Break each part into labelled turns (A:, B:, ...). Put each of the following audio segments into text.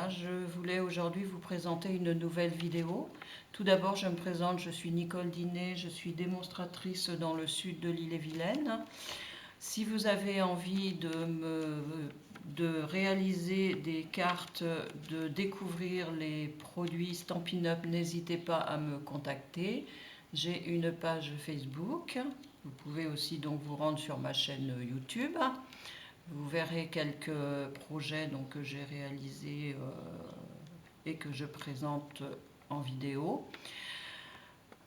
A: Voilà, je voulais aujourd'hui vous présenter une nouvelle vidéo. Tout d'abord, je me présente, je suis Nicole Dinet, je suis démonstratrice dans le sud de l'Ille-et-Vilaine. Si vous avez envie de réaliser des cartes, de découvrir les produits Stampin' Up, n'hésitez pas à me contacter. J'ai une page Facebook. Vous pouvez aussi donc vous rendre sur ma chaîne YouTube. Vous verrez quelques projets donc, que j'ai réalisés et que je présente en vidéo.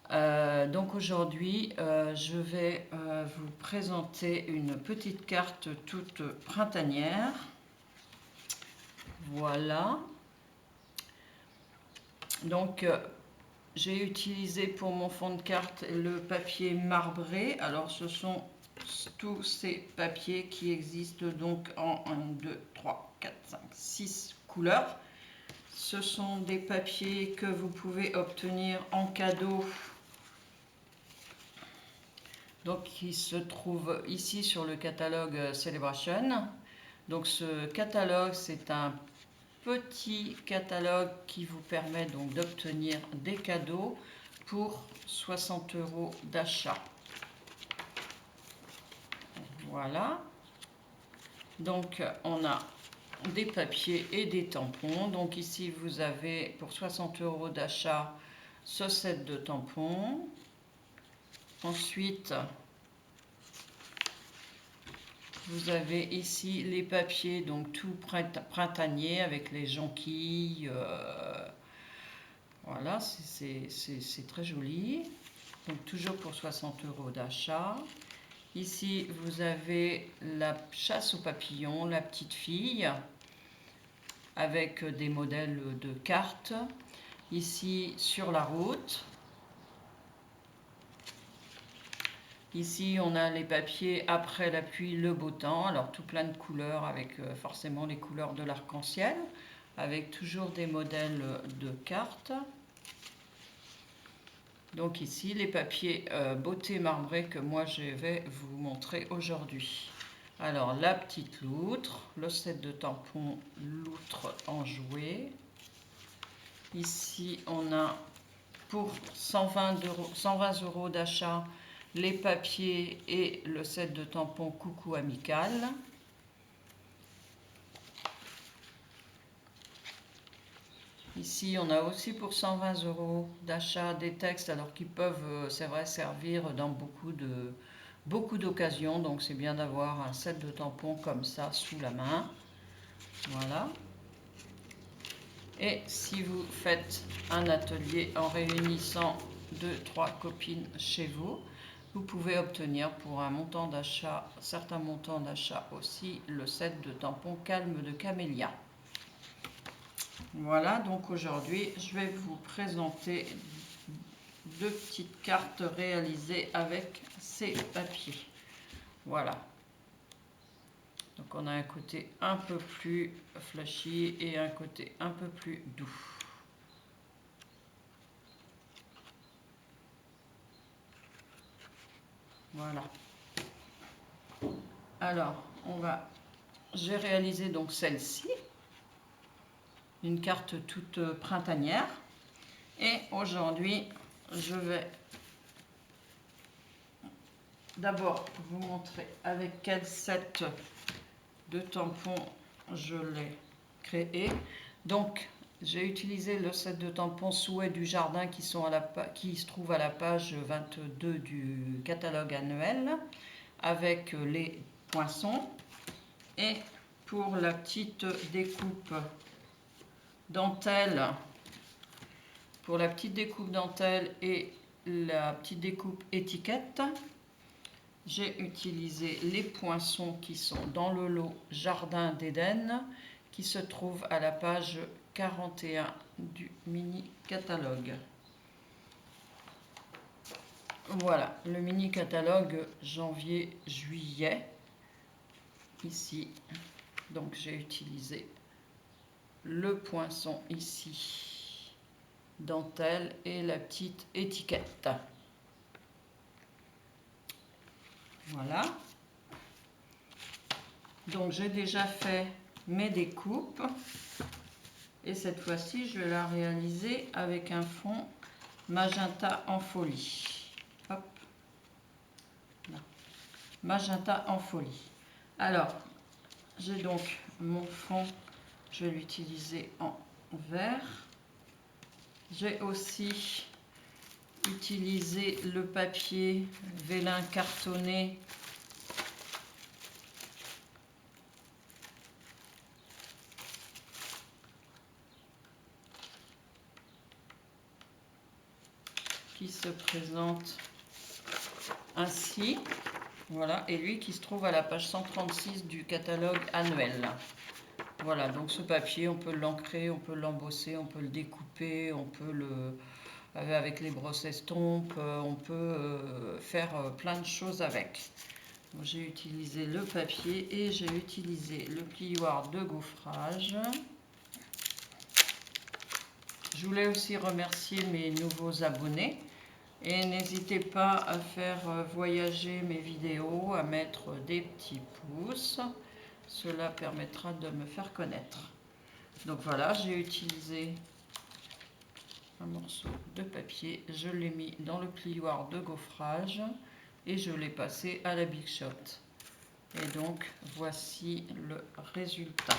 A: Donc aujourd'hui, je vais vous présenter une petite carte toute printanière. Voilà. Donc j'ai utilisé pour mon fond de carte le papier marbré. Alors ce sont tous ces papiers qui existent donc en 1, 2, 3, 4, 5, 6 couleurs. Ce sont des papiers que vous pouvez obtenir en cadeau. Donc qui se trouve ici sur le catalogue Celebration. Donc ce catalogue, c'est un petit catalogue qui vous permet donc d'obtenir des cadeaux pour 60 € d'achat. Voilà. Donc on a des papiers et des tampons. Donc ici vous avez pour 60 € d'achat ce set de tampons. Ensuite vous avez ici les papiers donc tout printanier avec les jonquilles. Voilà, c'est très joli. Donc toujours pour 60 € d'achat. Ici, vous avez la chasse aux papillons, la petite fille, avec des modèles de cartes. Ici, sur la route. Ici, on a les papiers après la pluie, le beau temps. Alors, tout plein de couleurs, avec forcément les couleurs de l'arc-en-ciel, avec toujours des modèles de cartes. Donc ici, les papiers beauté marbrés que moi je vais vous montrer aujourd'hui. Alors, la petite loutre, le set de tampons loutre en jouet. Ici, on a pour 120 € d'achat les papiers et le set de tampons coucou amical. Ici, on a aussi pour 120 € d'achat des textes, alors qu'ils peuvent, c'est vrai, servir dans beaucoup d'occasions. Donc, c'est bien d'avoir un set de tampons comme ça sous la main. Voilà. Et si vous faites un atelier en réunissant 2-3 copines chez vous, vous pouvez obtenir pour un montant d'achat, certain montant d'achat aussi, le set de tampons calme de Camélia. Voilà, donc aujourd'hui, je vais vous présenter deux petites cartes réalisées avec ces papiers. Voilà. Donc on a un côté un peu plus flashy et un côté un peu plus doux. Voilà. Alors, j'ai réalisé donc celle-ci, une carte toute printanière. Et aujourd'hui, je vais d'abord vous montrer avec quel set de tampons je l'ai créé. Donc, j'ai utilisé le set de tampons Souhaits du jardin qui se trouve à la page 22 du catalogue annuel avec les poinçons. Et pour la petite découpe dentelle, et la petite découpe étiquette, j'ai utilisé les poinçons qui sont dans le lot Jardin d'Éden qui se trouve à la page 41 du mini catalogue. Voilà, le mini catalogue janvier-juillet. Ici, donc j'ai utilisé le poinçon ici, dentelle et la petite étiquette. Voilà. Donc j'ai déjà fait mes découpes Et cette fois-ci, je vais la réaliser avec un fond magenta en folie. Hop. Là. Magenta en folie. Alors, j'ai donc mon fond, je vais l'utiliser en vert. J'ai aussi utilisé le papier vélin cartonné qui se présente ainsi. Voilà, et lui qui se trouve à la page 136 du catalogue annuel. Voilà, donc ce papier, on peut l'ancrer, on peut l'embosser, on peut le découper, on peut le... avec les brosses estompes, on peut faire plein de choses avec. J'ai utilisé le papier et j'ai utilisé le plioir de gaufrage. Je voulais aussi remercier mes nouveaux abonnés. Et n'hésitez pas à faire voyager mes vidéos, à mettre des petits pouces. Cela permettra de me faire connaître. Donc voilà, j'ai utilisé un morceau de papier. Je l'ai mis dans le plioir de gaufrage et je l'ai passé à la Big Shot. Et donc, voici le résultat.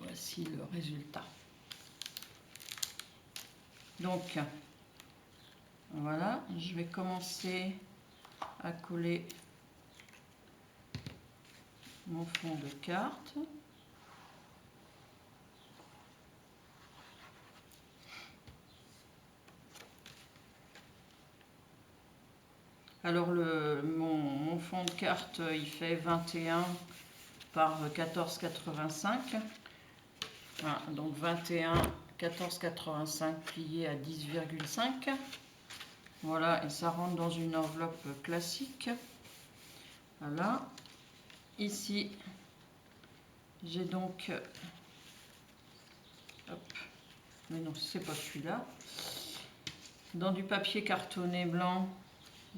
A: Voici le résultat. Donc, voilà, je vais commencer à coller mon fond de carte. Alors mon fond de carte il fait 21 par 14,85. Voilà, donc 21 14,85 plié à 10,5. Voilà, et ça rentre dans une enveloppe classique. Voilà. Ici, j'ai donc... Hop. Mais non, c'est pas celui-là. Dans du papier cartonné blanc,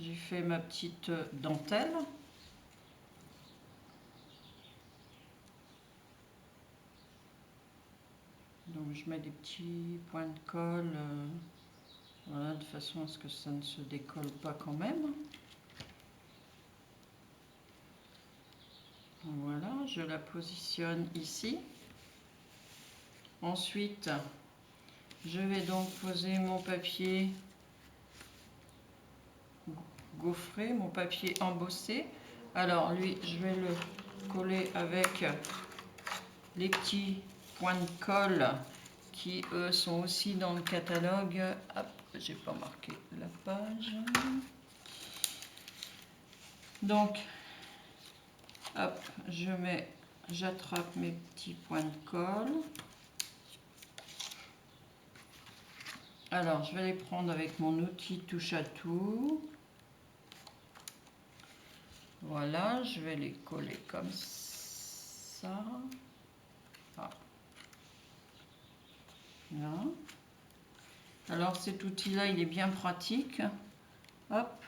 A: j'ai fait ma petite dentelle. Donc je mets des petits points de colle, voilà, de façon à ce que ça ne se décolle pas quand même. Voilà, je la positionne ici. Ensuite, je vais donc poser mon papier gaufré, mon papier embossé. Alors lui, je vais le coller avec les petits points de colle qui eux sont aussi dans le catalogue. Hop, j'ai pas marqué la page. Donc, hop, j'attrape mes petits points de colle. Alors, je vais les prendre avec mon outil touche à tout. Voilà, je vais les coller comme ça. Ah. Là. Alors, cet outil-là, il est bien pratique. Hop.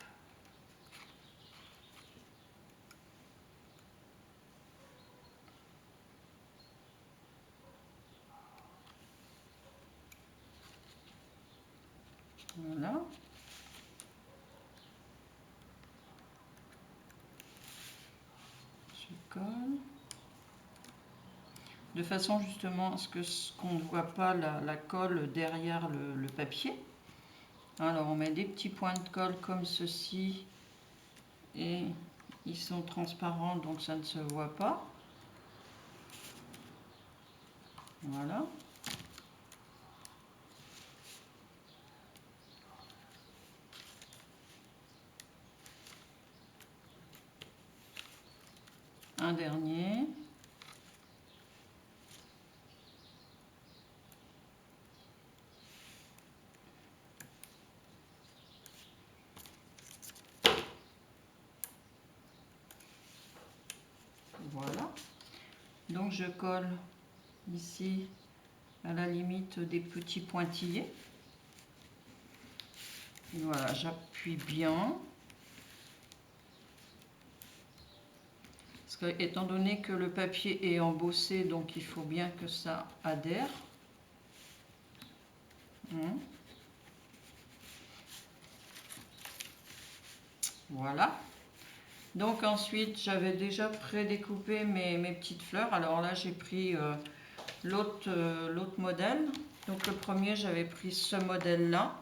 A: Voilà. Je colle. De façon justement à ce qu'on ne voit pas la colle derrière le papier. Alors on met des petits points de colle comme ceci et ils sont transparents donc ça ne se voit pas. Voilà. Un dernier. Voilà. Donc je colle ici à la limite des petits pointillés. Et voilà, j'appuie bien. que, étant donné que le papier est embossé, donc il faut bien que ça adhère. Voilà. Donc ensuite, j'avais déjà prédécoupé mes petites fleurs. Alors là, j'ai pris l'autre modèle. Donc le premier, j'avais pris ce modèle-là.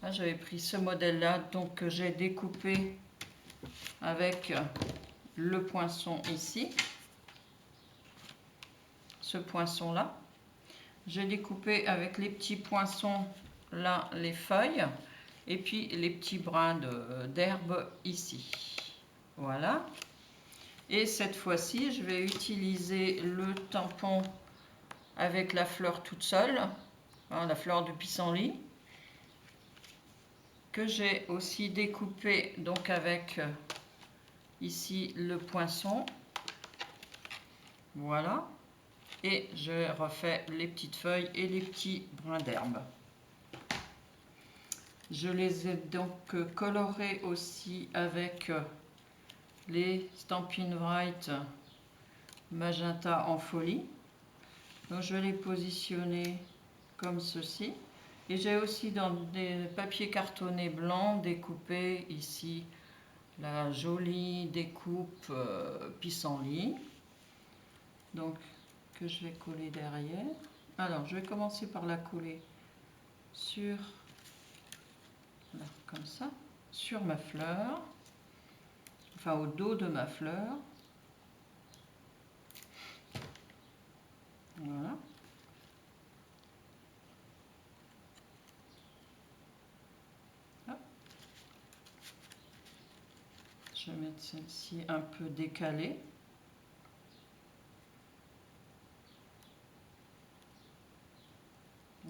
A: Là, j'avais pris ce modèle-là, donc que j'ai découpé avec le poinçon ici. Ce poinçon-là. J'ai découpé avec les petits poinçons là les feuilles et puis les petits brins d'herbe ici. Voilà. Et cette fois-ci, je vais utiliser le tampon avec la fleur toute seule, hein, la fleur de pissenlit, que j'ai aussi découpé donc avec ici le poinçon. Voilà. Et je refais les petites feuilles et les petits brins d'herbe. Je les ai donc colorés aussi avec les Stampin' Write magenta en folie. Donc je vais les positionner comme ceci. Et j'ai aussi dans des papiers cartonnés blancs découpé ici la jolie découpe pissenlit. Donc que je vais coller derrière. Alors je vais commencer par la coller sur, là, comme ça, sur ma fleur, enfin au dos de ma fleur. Voilà. Hop. Je vais mettre celle-ci un peu décalée.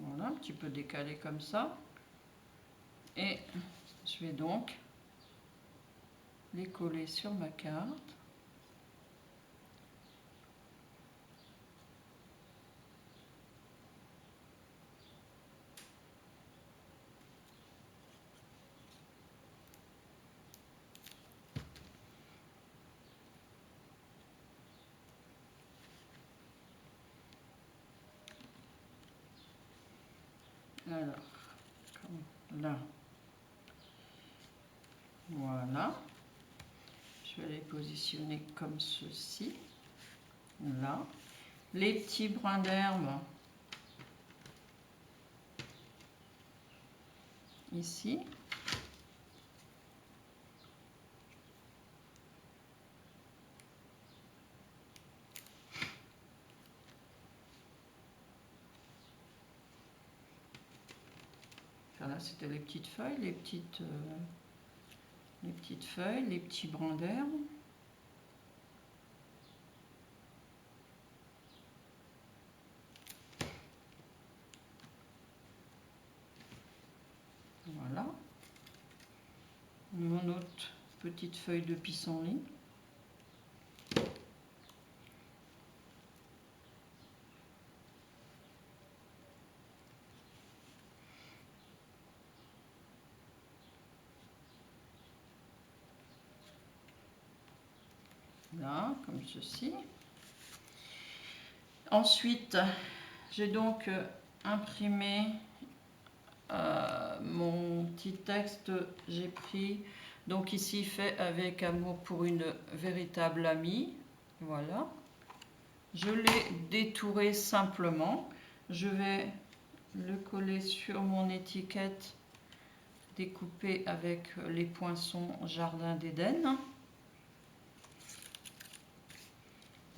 A: Voilà, un petit peu décalée comme ça. Et je vais donc les coller sur ma carte. Alors, comme là, voilà. Je vais les positionner comme ceci, là. Les petits brins d'herbe, ici. Enfin, là, c'était les petites feuilles, les petites feuilles, les petits brins d'herbe. Voilà. Mon autre petite feuille de pissenlit. Là, comme ceci. Ensuite, j'ai donc imprimé mon petit texte. J'ai pris, donc ici, fait avec amour pour une véritable amie. Voilà. Je l'ai détouré simplement. Je vais le coller sur mon étiquette découpée avec les poinçons Jardin d'Éden.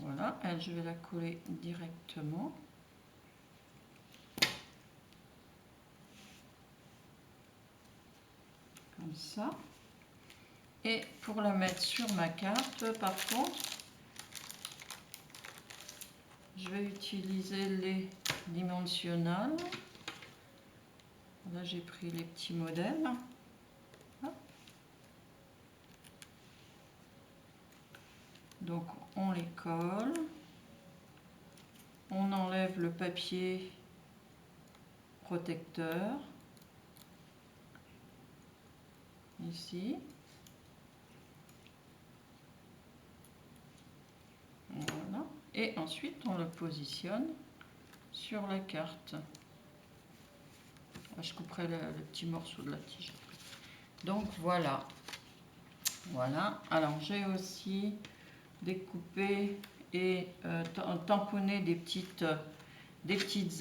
A: Voilà, elle, je vais la coller directement. Comme ça. Et pour la mettre sur ma carte, par contre, je vais utiliser les dimensionnels. Là, j'ai pris les petits modèles. Hop. Donc, on les colle. On enlève le papier protecteur. Ici. Et ensuite, on le positionne sur la carte. Je couperai le petit morceau de la tige. Donc voilà. Voilà. Alors j'ai aussi découpé et tamponné des petites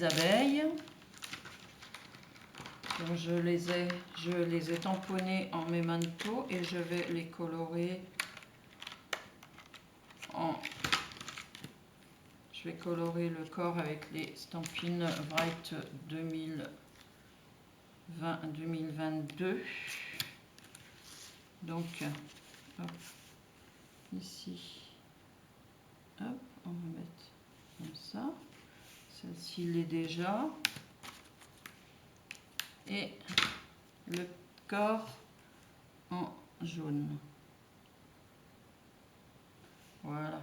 A: abeilles. Donc je les ai tamponnées en memento et je vais les colorer je vais colorer le corps avec les Stampin' Write 2022. Donc, hop, ici, hop, on va mettre comme ça. Celle-ci l'est déjà. Et le corps en jaune. Voilà.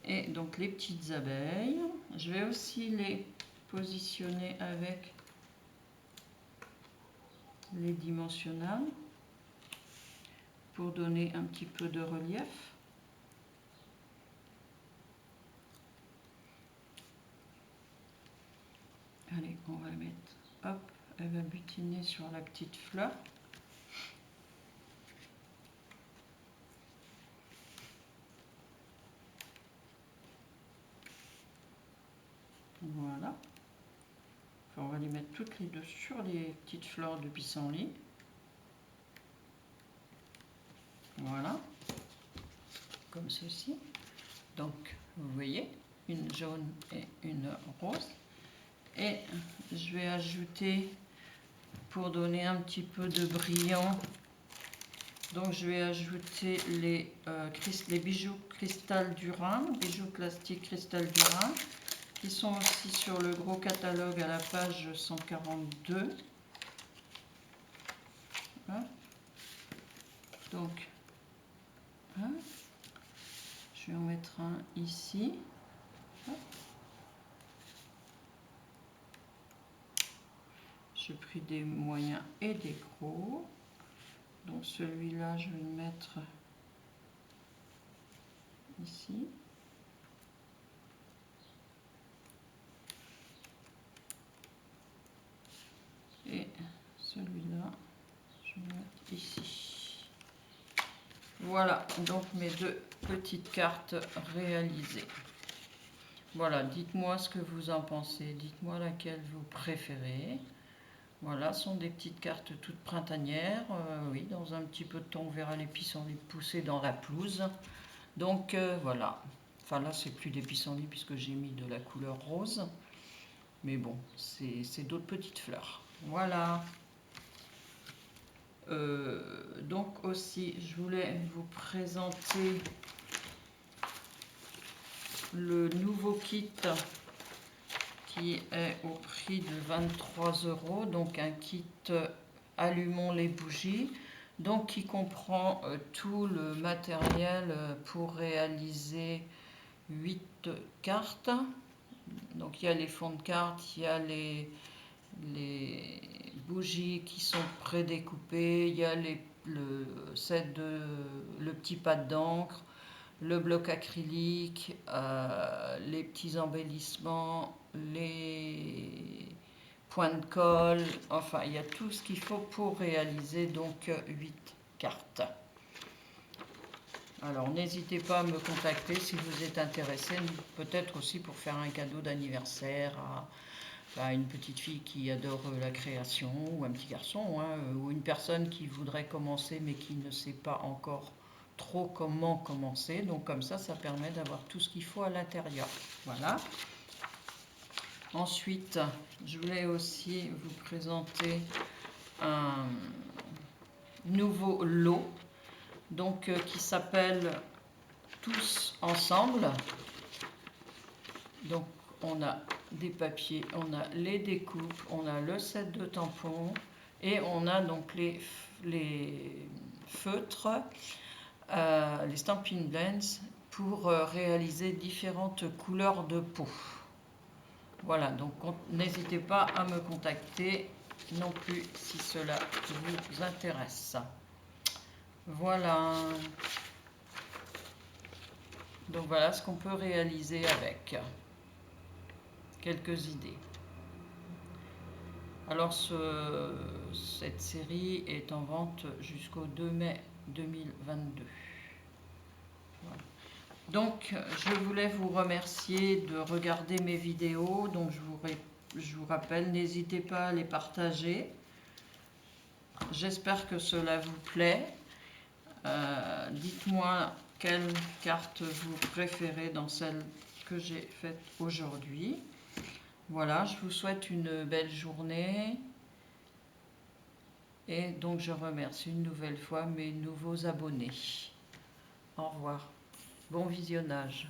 A: Et donc les petites abeilles, je vais aussi les positionner avec les dimensionnels pour donner un petit peu de relief. Allez, on va mettre, hop, elle va butiner sur la petite fleur. Voilà. Enfin, on va les mettre toutes les deux sur les petites fleurs de pissenlit. Voilà. Comme ceci. Donc, vous voyez, une jaune et une rose. Et je vais ajouter, pour donner un petit peu de brillant, donc je vais ajouter les bijoux cristal du Rhin, bijoux plastique cristal du Rhin, qui sont aussi sur le gros catalogue à la page 142. Hein. Donc, hein. Je vais en mettre un ici. Hop. J'ai pris des moyens et des gros. Donc celui-là, je vais le mettre ici. Et celui-là, je vais le mettre ici. Voilà, donc mes deux petites cartes réalisées. Voilà, dites-moi ce que vous en pensez. Dites-moi laquelle vous préférez. Voilà, ce sont des petites cartes toutes printanières. Oui, dans un petit peu de temps, on verra les pissenlits pousser dans la pelouse. Donc voilà. Enfin là, c'est plus des pissenlits puisque j'ai mis de la couleur rose. Mais bon, c'est d'autres petites fleurs. Voilà. Donc aussi, je voulais vous présenter le nouveau kit qui est au prix de 23 €, donc un kit allumons les bougies, donc qui comprend tout le matériel pour réaliser 8 cartes. Donc il y a les fonds de cartes, il y a les bougies qui sont prédécoupées, il y a le set de le petit pad d'encre, le bloc acrylique, les petits embellissements, les points de colle, enfin il y a tout ce qu'il faut pour réaliser donc 8 cartes. Alors n'hésitez pas à me contacter si vous êtes intéressé, peut-être aussi pour faire un cadeau d'anniversaire à une petite fille qui adore la création, ou un petit garçon, hein, ou une personne qui voudrait commencer mais qui ne sait pas encore trop comment commencer. Donc comme ça permet d'avoir tout ce qu'il faut à l'intérieur. Voilà. Ensuite, je voulais aussi vous présenter un nouveau lot, donc qui s'appelle Tous ensemble. Donc on a des papiers, on a les découpes, on a le set de tampons et on a donc les feutres, les Stampin' Blends pour réaliser différentes couleurs de peau. Voilà, donc n'hésitez pas à me contacter non plus si cela vous intéresse. Voilà. Donc voilà ce qu'on peut réaliser avec quelques idées. Alors cette série est en vente jusqu'au 2 mai 2022. Voilà. Donc je voulais vous remercier de regarder mes vidéos. Donc je vous rappelle, n'hésitez pas à les partager. J'espère que cela vous plaît. Dites-moi quelle carte vous préférez dans celle que j'ai faite aujourd'hui. Voilà, je vous souhaite une belle journée. Et donc je remercie une nouvelle fois mes nouveaux abonnés. Au revoir. Bon visionnage.